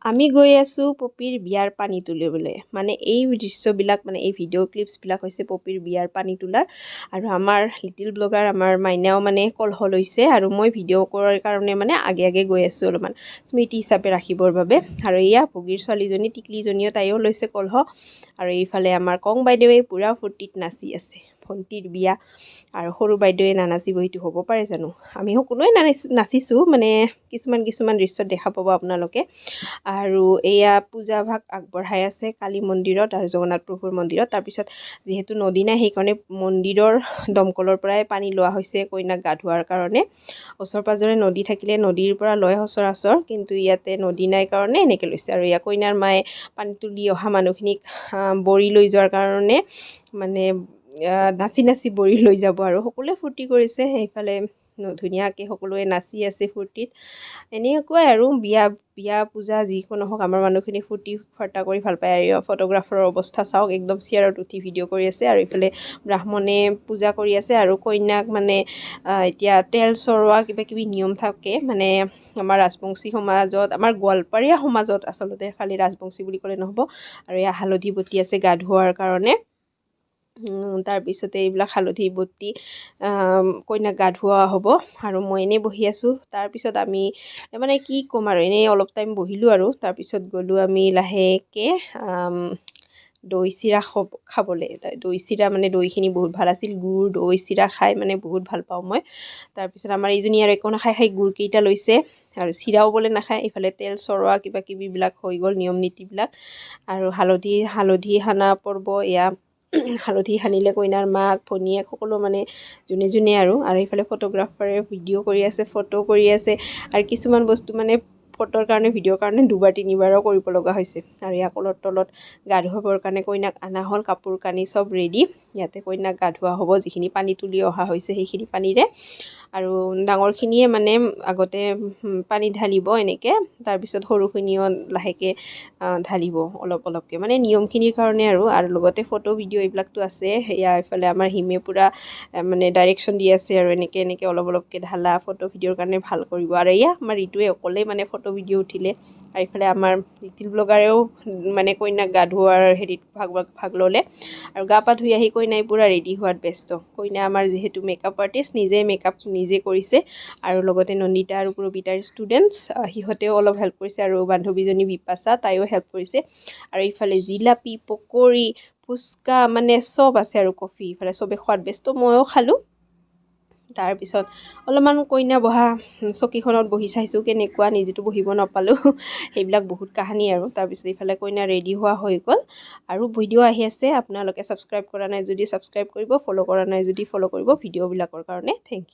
আমি গৈ আছোঁ পপীৰ বিয়াৰ পানী তুলিবলৈ মানে এই দৃশ্যবিলাক মানে এই ভিডিঅ' ক্লিপছবিলাক হৈছে পপীৰ বিয়াৰ পানী তোলাৰ আৰু আমাৰ লিটিল ব্লগাৰ আমাৰ মাইনাও মানে কলহ লৈছে আৰু মই ভিডিঅ' কৰাৰ কাৰণে মানে আগে গৈ আছোঁ অলপমান স্মৃতি হিচাপে ৰাখিবৰ বাবে আৰু এয়া ভগীৰ ছোৱালীজনী টিকলিজনীও তাইও লৈছে কলহ আৰু এইফালে আমাৰ কং বাইদেৱে পূৰা ফূৰ্তিত নাচি আছে ভণ্টিৰ বিয়া আৰু সৰু বাইদেৱে নানাচিব সেইটো হ'ব পাৰে জানো আমি সকলোৱে নাচিছোঁ মানে কিছুমান দৃশ্যত দেখা পাব আপোনালোকে আৰু এয়া পূজা ভাগ আগবঢ়াই আছে কালী মন্দিৰত আৰু জগন্নাথ প্ৰভুৰ মন্দিৰত তাৰপিছত যিহেতু নদী নাই সেইকাৰণে মন্দিৰৰ দমকলৰ পৰাই পানী লোৱা হৈছে কইনাক গা ধোৱাৰ কাৰণে ওচৰ পাজৰে নদী থাকিলে নদীৰ পৰা লয় সচৰাচৰ কিন্তু ইয়াতে নদী নাই কাৰণে এনেকৈ লৈছে আৰু ইয়াত কইনাৰ মায়ে পানী তুলি অহা মানুহখিনিক বৰি লৈ যোৱাৰ কাৰণে মানে নাচি বৰি লৈ যাব আৰু সকলোৱে ফূৰ্তি কৰিছে সেইফালে ধুনীয়াকৈ সকলোৱে নাচি আছে ফূৰ্তিত এনেকুৱাই আৰু বিয়া পূজা যিকোনো হওক আমাৰ মানুহখিনি ফূৰ্তি ফাৰ্তা কৰি ভাল পায় আৰু ফটোগ্ৰাফাৰৰ অৱস্থা চাওক একদম চেয়াৰত উঠি ভিডিঅ' কৰি আছে আৰু ইফালে ব্ৰাহ্মণে পূজা কৰি আছে আৰু কইনাক মানে এতিয়া তেল চৰোৱা কিবাকিবি নিয়ম থাকে মানে আমাৰ ৰাজবংশী সমাজত আমাৰ গোৱালপাৰীয়া সমাজত আচলতে খালি ৰাজবংশী বুলি ক'লে নহ'ব আৰু এয়া হালধি বটি আছে গা ধোৱাৰ কাৰণে তাৰপিছতে এইবিলাক হালধি বটি কইনাক গা ধোৱা হ'ব আৰু মই এনেই বহি আছোঁ তাৰপিছত আমি মানে কি ক'ম আৰু এনেই অলপ টাইম বহিলোঁ আৰু তাৰপিছত গ'লোঁ আমি লাহেকৈ দৈ চিৰা খাবলৈ দৈ চিৰা মানে দৈখিনি বহুত ভাল আছিল গুড় দৈ চিৰা খাই মানে বহুত ভাল পাওঁ মই তাৰপিছত আমাৰ এইজনী আৰু একো নাখায় গুড়কেইটা লৈছে আৰু চিৰাও বোলে নাখায় ইফালে তেল চৰোৱা কিবাকিবিবিলাক হৈ গ'ল নিয়ম নীতিবিলাক আৰু হালধি সানা পৰ্ব এয়া হালধি সানিলে কইনাৰ মাক ভনীয়েক সকলো মানে যোনে আৰু এইফালে ফটোগ্ৰাফাৰে ভিডিঅ' কৰি আছে ফটো কৰি আছে আৰু কিছুমান বস্তু মানে ফটোৰ কাৰণে ভিডিঅ'ৰ কাৰণে দুবাৰ তিনিবাৰো কৰিব লগা হৈছে আৰু ইয়াক তলত গা ধুৱাবৰ কাৰণে কইনাক অনা হ'ল কাপোৰ কানি চব ৰেডি ইয়াতে কইনাক গা ধোৱা হ'ব যিখিনি পানী তুলি অহা হৈছে সেইখিনি পানীৰে আৰু ডাঙৰখিনিয়ে মানে আগতে পানী ঢালিব এনেকৈ তাৰপিছত সৰুখিনিও লাহেকৈ ঢালিব অলপকৈ মানে নিয়মখিনিৰ কাৰণে আৰু লগতে ফটো ভিডিঅ' এইবিলাকতো আছে সেয়া এইফালে আমাৰ হিমে পূৰা মানে ডাইৰেকশ্যন দি আছে আৰু এনেকৈ অলপকৈ ঢালা ফটো ভিডিঅ'ৰ কাৰণে ভাল কৰিব আৰু এয়া আমাৰ ঋতুৱে অকলেই মানে ফটো ভিডিঅ' উঠিলে আৰু এইফালে আমাৰ লিটিল ব্লগাৰেও মানে কইনাক গা ধোৱাৰ হেৰিত ভাগ ল'লে আৰু গা পা ধুই আহি কইনাই পূৰা ৰেডি হোৱাত ব্যস্ত কইনা আমাৰ যিহেতু মেকআপ আৰ্টিষ্ট মেকআপ নিজে কৰিছে আৰু লগতে নন্দিতা আৰু পূৰবিতাৰ ষ্টুডেণ্টছ সিহঁতেও অলপ হেল্প কৰিছে আৰু বান্ধৱীজনী বিপাশা তাইও হেল্প কৰিছে আৰু ইফালে জিলাপি পকৰি ফুচকা মানে চব আছে আৰু কফি ইফালে চবে খোৱাত ব্যস্ত ময়ো খালোঁ তাৰপিছত অলপমান কইনা বহা চকীখনত বহি চাইছোঁ কেনেকুৱা নিজেতো বহিব নাপালোঁ সেইবিলাক বহুত কাহানী আৰু তাৰপিছত ইফালে কইনা ৰেডি হোৱা হৈ গ'ল আৰু ভিডিঅ' আহি আছে আপোনালোকে ছাবস্ক্ৰাইব কৰা নাই যদি ছাবস্ক্ৰাইব কৰিব ফ'ল' কৰা নাই যদি ফ'ল' কৰিব ভিডিঅ'বিলাকৰ কাৰণে থেংক ইউ